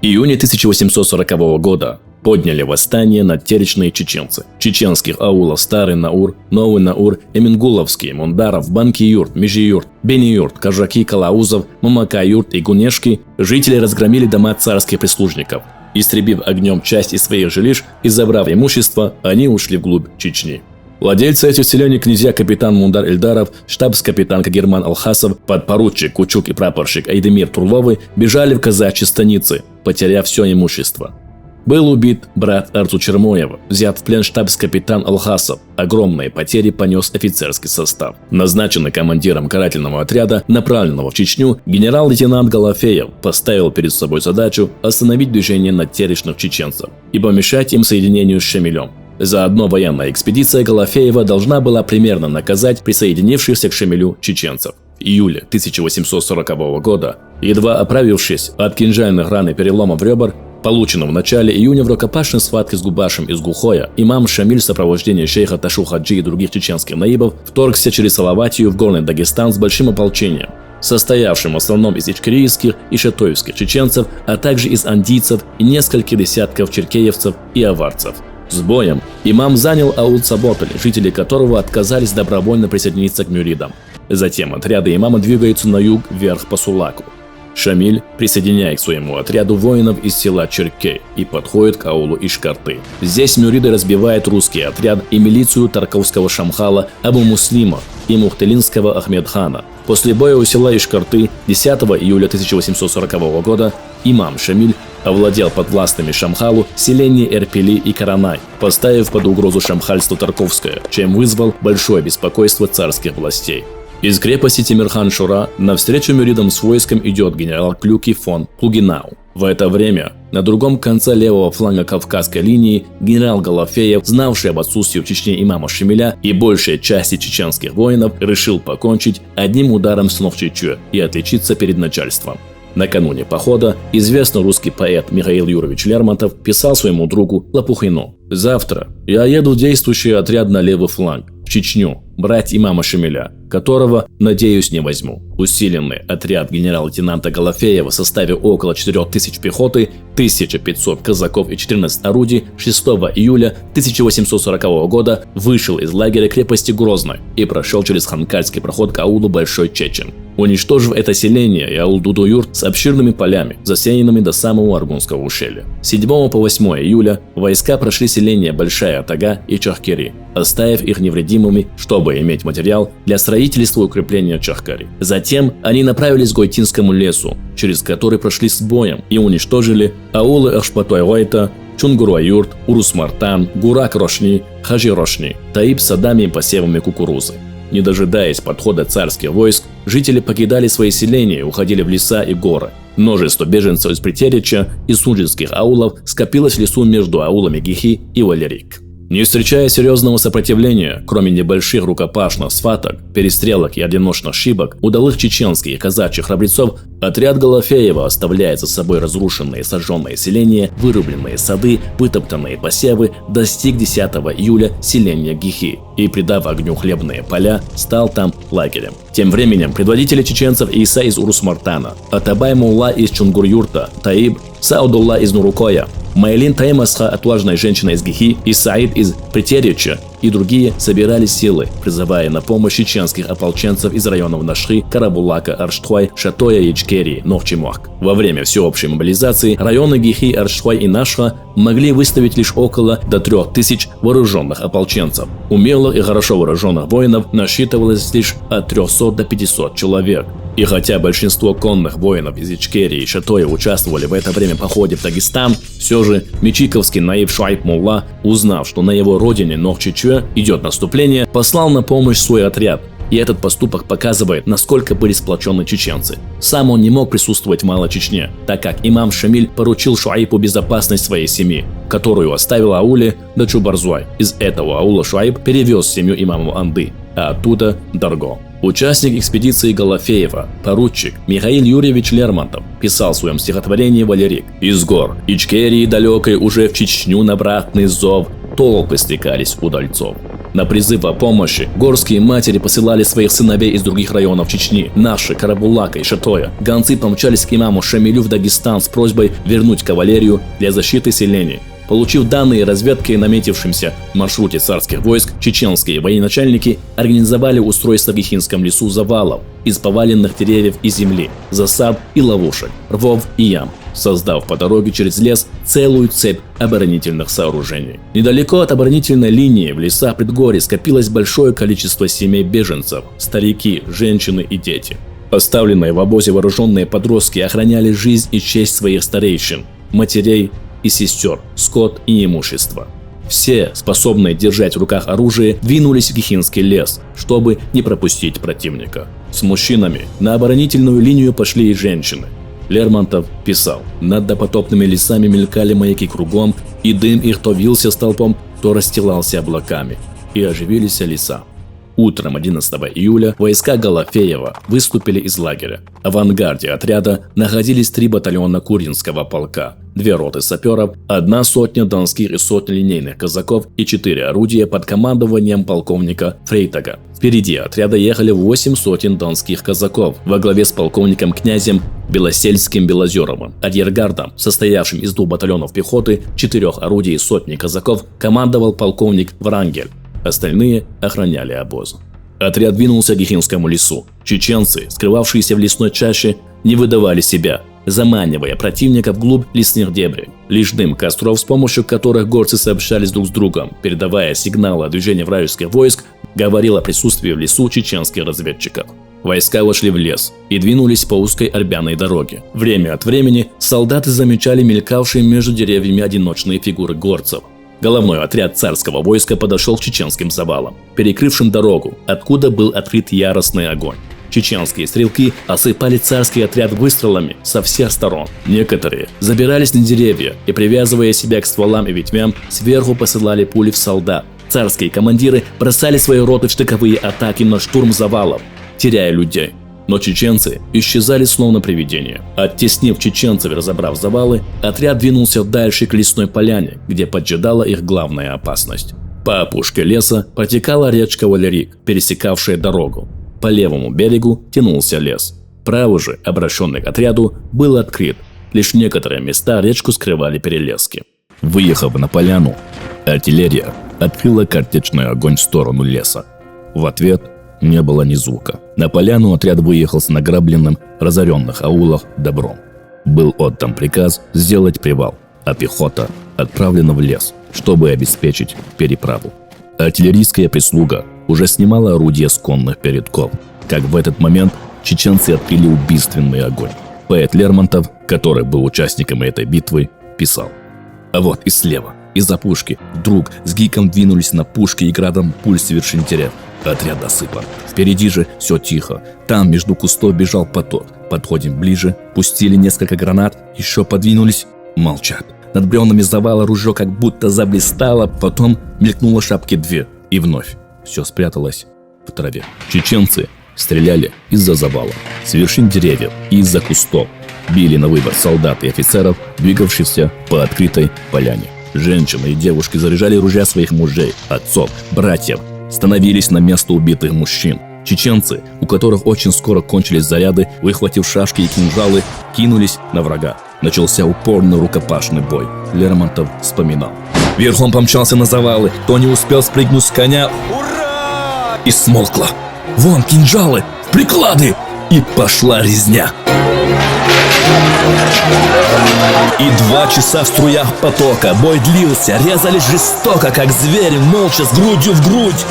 июне 1840 года подняли восстание надтеречные чеченцы. Чеченских аулов Старый Наур, Новый Наур, Эмингуловский, Мундаров, Банки-Юрт, Межи-Юрт, Бени-Юрт, Кажаки, Калаузов, Мамака-Юрт и Гунешки жители разгромили дома царских прислужников. Истребив огнем часть из своих жилищ и забрав имущество, они ушли вглубь Чечни. Владельцы этих селений князья капитан Мундар Эльдаров, штабс-капитан Кагерман Алхасов, подпоручик Кучук и прапорщик Айдемир Турловы бежали в казачьи станицы, потеряв все имущество. Был убит брат Арцу Чермоева, взят в плен штабс-капитан Алхасов. Огромные потери понес офицерский состав. Назначенный командиром карательного отряда, направленного в Чечню, генерал-лейтенант Голофеев поставил перед собой задачу остановить движение надтеречных чеченцев и помешать им соединению с Шамилем. Заодно военная экспедиция Голофеева должна была примерно наказать присоединившихся к Шамилю чеченцев. В июле 1840 года, едва оправившись от кинжальных ран и переломов ребер, полученным в начале июня в рукопашной схватке с Губашем из Глухоя, имам Шамиль в сопровождении шейха Ташу Хаджи и других чеченских наибов вторгся через Салаватию в горный Дагестан с большим ополчением, состоявшим в основном из ичкерийских и шатоевских чеченцев, а также из андийцев и нескольких десятков черкеевцев и аварцев. С боем имам занял аул Цаботаль, жители которого отказались добровольно присоединиться к мюридам. Затем отряды имама двигаются на юг вверх по Сулаку. Шамиль присоединяет к своему отряду воинов из села Черкей и подходит к аулу Ишкарты. Здесь мюриды разбивают русский отряд и милицию Тарковского Шамхала Абу Муслима и Мухтелинского Ахмедхана. После боя у села Ишкарты 10 июля 1840 года имам Шамиль овладел подвластными Шамхалу селения Эрпели и Каранай, поставив под угрозу шамхальство Тарковское, чем вызвал большое беспокойство царских властей. Из крепости Тимирхан-Шура навстречу мюридам с войском идет генерал Клюки фон Плугенау. В это время на другом конце левого фланга Кавказской линии генерал Голофеев, знавший об отсутствии в Чечне имама Шамиля и большей части чеченских воинов, решил покончить одним ударом с ног Чечню и отличиться перед начальством. Накануне похода известный русский поэт Михаил Юрович Лермонтов писал своему другу Лопухину: «Завтра я еду в действующий отряд на левый фланг, в Чечню, брать имама Шамиля, которого, надеюсь, не возьму». Усиленный отряд генерал-лейтенанта Голофеева в составе около 4000 пехоты, 1500 казаков и 14 орудий 6 июля 1840 года вышел из лагеря крепости Грозной и прошел через Ханкальский проход к аулу Большой Чечен, уничтожив это селение и аул Дуду-Юрт с обширными полями, засеянными до самого Аргунского ущелья. 7 по 8 июля войска прошли селения Большая Тага и Чахкери, оставив их невредимыми, чтобы иметь материал для строительства и укрепления Чахкари. Затем они направились к Гойтинскому лесу, через который прошли с боем и уничтожили аулы Ашпатой-Гойта, Чунгуруа-Юрт, Урус-Мартан, Гурак-Рошни, Хажи-Рошни, Таиб с садами и посевами кукурузы. Не дожидаясь подхода царских войск, жители покидали свои селения и уходили в леса и горы. Множество беженцев из Притерича и сунжинских аулов скопилось в лесу между аулами Гихи и Валерик. Не встречая серьезного сопротивления, кроме небольших рукопашных схваток, перестрелок и одиночных шибок, удалых чеченских и казачьих храбрецов, отряд Голофеева оставляет за собой разрушенные и сожженные селения, вырубленные сады, вытоптанные посевы, достиг 10 июля селения Гихи и, придав огню хлебные поля, стал там лагерем. Тем временем предводители чеченцев Иса из Урус-Мартана, Атабай Мулла из Чунгур-Юрта, Таиб, Саудулла из Нурукоя, Майлин Таимасха, отважная женщина из Гихи, и Саид из Притерича и другие собирали силы, призывая на помощь чеченских ополченцев из районов Нашхи, Карабулака, Арштхой, Шатоя и Ичкерии, Нохчимуак. Во время всеобщей мобилизации районы Гихи, Арштхой и Нашха могли выставить лишь около до 3000 вооруженных ополченцев. Умелых и хорошо вооруженных воинов насчитывалось лишь от 300 до 500 человек. И хотя большинство конных воинов из Ичкерии и Шатоя участвовали в это время в походе в Дагестан, все же мечиковский наиб Шуайб Мулла, узнав, что на его родине Нохчичуэ идет наступление, послал на помощь свой отряд. И этот поступок показывает, насколько были сплочены чеченцы. Сам он не мог присутствовать в Малой Чечне, так как имам Шамиль поручил Шуайбу безопасность своей семьи, которую оставил ауле Дачу-Барзуай. Из этого аула Шуайб перевез семью имама Анды, а оттуда Дарго. Участник экспедиции Голофеева, поручик Михаил Юрьевич Лермонтов, писал в своем стихотворении «Валерик»: «Из гор Ичкерии далекой уже в Чечню на братный зов толпы стекались удальцов. На призыв о помощи горские матери посылали своих сыновей из других районов Чечни, Наши, Карабулака и Шатоя. Гонцы помчались к имаму Шамилю в Дагестан с просьбой вернуть кавалерию для защиты селений. Получив данные разведки о наметившемся маршруте царских войск, чеченские военачальники организовали устройство в Гихинском лесу завалов из поваленных деревьев и земли, засад и ловушек, рвов и ям, создав по дороге через лес целую цепь оборонительных сооружений. Недалеко от оборонительной линии в лесах предгорий скопилось большое количество семей беженцев, старики, женщины и дети. Поставленные в обозе вооруженные подростки охраняли жизнь и честь своих старейшин, матерей и сестер, скот и имущество. Все, способные держать в руках оружие, двинулись в Гихинский лес, чтобы не пропустить противника. С мужчинами на оборонительную линию пошли и женщины. Лермонтов писал: «Над допотопными лесами мелькали маяки кругом, и дым их то вился столпом, то расстилался облаками, и оживились леса». Утром 11 июля войска Голофеева выступили из лагеря. В авангарде отряда находились 3 батальона Курьинского полка, 2 роты саперов, 1 сотня донских и сотня линейных казаков и 4 орудия под командованием полковника Фрейтага. Впереди отряда ехали 8 сотен донских казаков во главе с полковником князем Белосельским-Белозеровым. Арьергардом, состоявшим из 2 батальонов пехоты, 4 орудий и сотни казаков, командовал полковник Врангель. Остальные охраняли обоз. Отряд двинулся к Гихинскому лесу. Чеченцы, скрывавшиеся в лесной чаще, не выдавали себя, заманивая противника вглубь лесных дебрей. Лишь дым костров, с помощью которых горцы сообщались друг с другом, передавая сигналы о движении вражеских войск, говорил о присутствии в лесу чеченских разведчиков. Войска вошли в лес и двинулись по узкой орбяной дороге. Время от времени солдаты замечали мелькавшие между деревьями одиночные фигуры горцев. Головной отряд царского войска подошел к чеченским завалам, перекрывшим дорогу, откуда был открыт яростный огонь. Чеченские стрелки осыпали царский отряд выстрелами со всех сторон. Некоторые забирались на деревья и, привязывая себя к стволам и ветвям, сверху посылали пули в солдат. Царские командиры бросали свои роты в штыковые атаки на штурм завалов, теряя людей. Но чеченцы исчезали словно привидения. Оттеснив чеченцев и разобрав завалы, отряд двинулся дальше к лесной поляне, где поджидала их главная опасность. По опушке леса протекала речка Валерик, пересекавшая дорогу. По левому берегу тянулся лес. Правый же, обращенный к отряду, был открыт. Лишь некоторые места речку скрывали перелески. Выехав на поляну, артиллерия открыла картечный огонь в сторону леса. В ответ не было ни звука. На поляну отряд выехал с награбленным в разоренных аулах добром. Был отдан приказ сделать привал, а пехота отправлена в лес, чтобы обеспечить переправу. Артиллерийская прислуга уже снимала орудия с конных передков, как в этот момент чеченцы открыли убийственный огонь. Поэт Лермонтов, который был участником этой битвы, писал: «А вот и слева, из-за пушки, вдруг с гиком двинулись на пушки и градом пуль с вершин дерев. Отряд досыпан. Впереди же все тихо. Там между кустов бежал поток. Подходим ближе, пустили несколько гранат, еще подвинулись, молчат. Над бревнами завала ружье как будто заблистало, потом мелькнуло шапки 2, и вновь все спряталось в траве. Чеченцы стреляли из-за завала, с вершин деревьев и из-за кустов. Били на выбор солдат и офицеров, двигавшихся по открытой поляне. Женщины и девушки заряжали ружья своих мужей, отцов, братьев, становились на место убитых мужчин. Чеченцы, у которых очень скоро кончились заряды, выхватив шашки и кинжалы, кинулись на врага. Начался упорный рукопашный бой. Лермонтов вспоминал: «Верхом помчался на завалы, кто не успел спрыгнуть с коня, ура! И смолкло. Вон кинжалы, приклады!» И пошла резня. И 2 часа в струях потока бой длился, резались жестоко, как звери, молча, с грудью в грудь.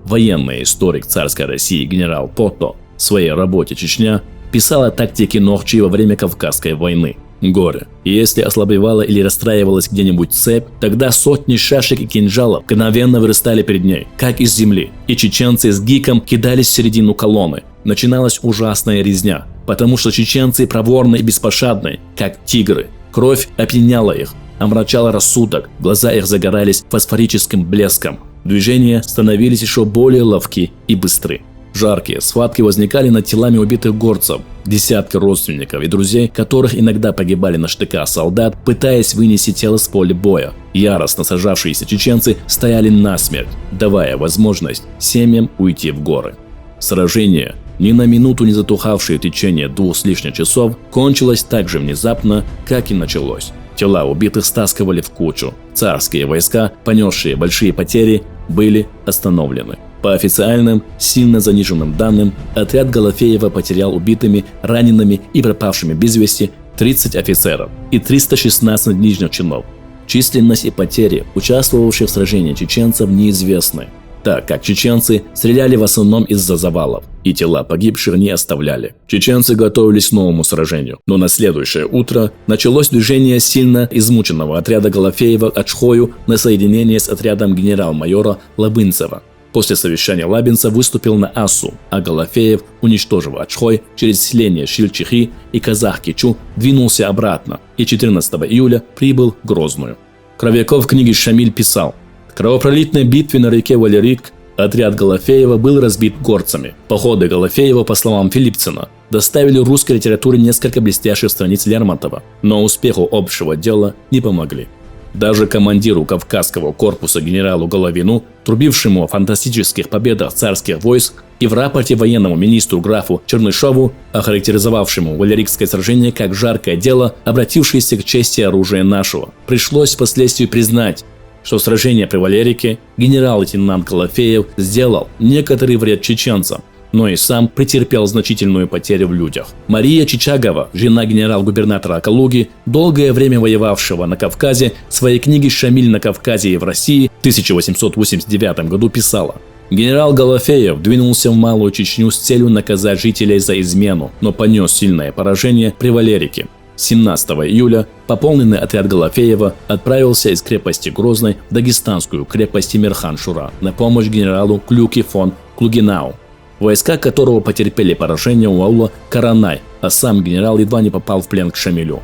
Военный историк царской России генерал Потто в своей работе «Чечня» писал о тактике Нохчи во время Кавказской войны. Горе. И если ослабевала или расстраивалась где-нибудь цепь, тогда сотни шашек и кинжалов мгновенно вырастали перед ней, как из земли, и чеченцы с гиком кидались в середину колонны. Начиналась ужасная резня, потому что чеченцы проворны и беспощадны, как тигры. Кровь опьяняла их, омрачала рассудок, глаза их загорались фосфорическим блеском. Движения становились еще более ловки и быстры. Жаркие схватки возникали над телами убитых горцев. Десятки родственников и друзей, которых иногда погибали на штыках солдат, пытаясь вынести тело с поля боя. Яростно сражавшиеся чеченцы стояли насмерть, давая возможность семьям уйти в горы. Сражение, ни на минуту не затухавшее в течение 2 с лишним часов, кончилось так же внезапно, как и началось. Тела убитых стаскивали в кучу. Царские войска, понесшие большие потери, были остановлены. По официальным, сильно заниженным данным, отряд Голофеева потерял убитыми, ранеными и пропавшими без вести 30 офицеров и 316 нижних чинов. Численность и потери участвовавших в сражении чеченцев неизвестны, так как чеченцы стреляли в основном из-за завалов, и тела погибших не оставляли. Чеченцы готовились к новому сражению, но на следующее утро началось движение сильно измученного отряда Голофеева к Ачхою на соединение с отрядом генерал-майора Лабынцева. После совещания Лабинцев выступил на Асу, а Голофеев, уничтожив Ачхой через селение Шильчихи и Казах-Кичу, двинулся обратно и 14 июля прибыл в Грозную. Кровяков в книге Шамиль писал: «В кровопролитной битве на реке Валерик отряд Голофеева был разбит горцами. Походы Голофеева, по словам Филиппцина, доставили русской литературе несколько блестящих страниц Лермонтова, но успеху общего дела не помогли». Даже командиру Кавказского корпуса генералу Головину, трубившему о фантастических победах царских войск, и в рапорте военному министру графу Чернышову, охарактеризовавшему Валерикское сражение как жаркое дело, обратившееся к чести оружия нашего, пришлось впоследствии признать, что сражение при Валерике генерал-лейтенант Голофеев сделал некоторый вред чеченцам, но и сам претерпел значительную потерю в людях. Мария Чичагова, жена генерал-губернатора Калуги, долгое время воевавшего на Кавказе, в своей книге «Шамиль на Кавказе и в России» в 1889 году писала: «Генерал Голофеев двинулся в Малую Чечню с целью наказать жителей за измену, но понес сильное поражение при Валерике. 17 июля пополненный отряд Голофеева отправился из крепости Грозной в дагестанскую крепость Тимирхан-Шура на помощь генералу Клюки фон Клугенау, войска которого потерпели поражение у аула Каранай, а сам генерал едва не попал в плен к Шамилю.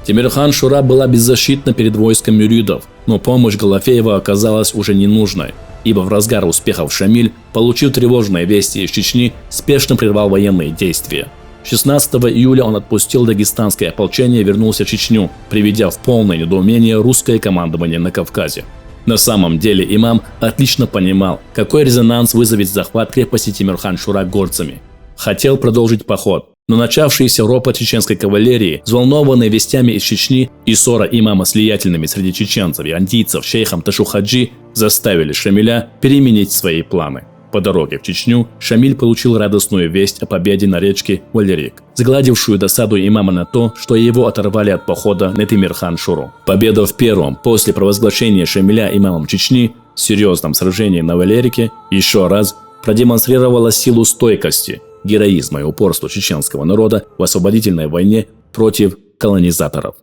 Тимирхан-Шура была беззащитна перед войском мюридов, но помощь Голофеева оказалась уже ненужной, ибо в разгар успехов Шамиль, получив тревожные вести из Чечни, спешно прервал военные действия. 16 июля он отпустил дагестанское ополчение и вернулся в Чечню, приведя в полное недоумение русское командование на Кавказе. На самом деле имам отлично понимал, какой резонанс вызовет захват крепости Тимирхан-Шура горцами. Хотел продолжить поход, но начавшийся ропот чеченской кавалерии, взволнованные вестями из Чечни и ссора имама с влиятельными среди чеченцев и андийцев шейхом Ташухаджи, заставили Шамиля переменить свои планы. По дороге в Чечню Шамиль получил радостную весть о победе на речке Валерик, загладившую досаду имама на то, что его оторвали от похода на Тимирхан-Шуру. Победа в первом, после провозглашения Шамиля имамом Чечни, серьезном сражении на Валерике еще раз продемонстрировала силу стойкости, героизма и упорства чеченского народа в освободительной войне против колонизаторов.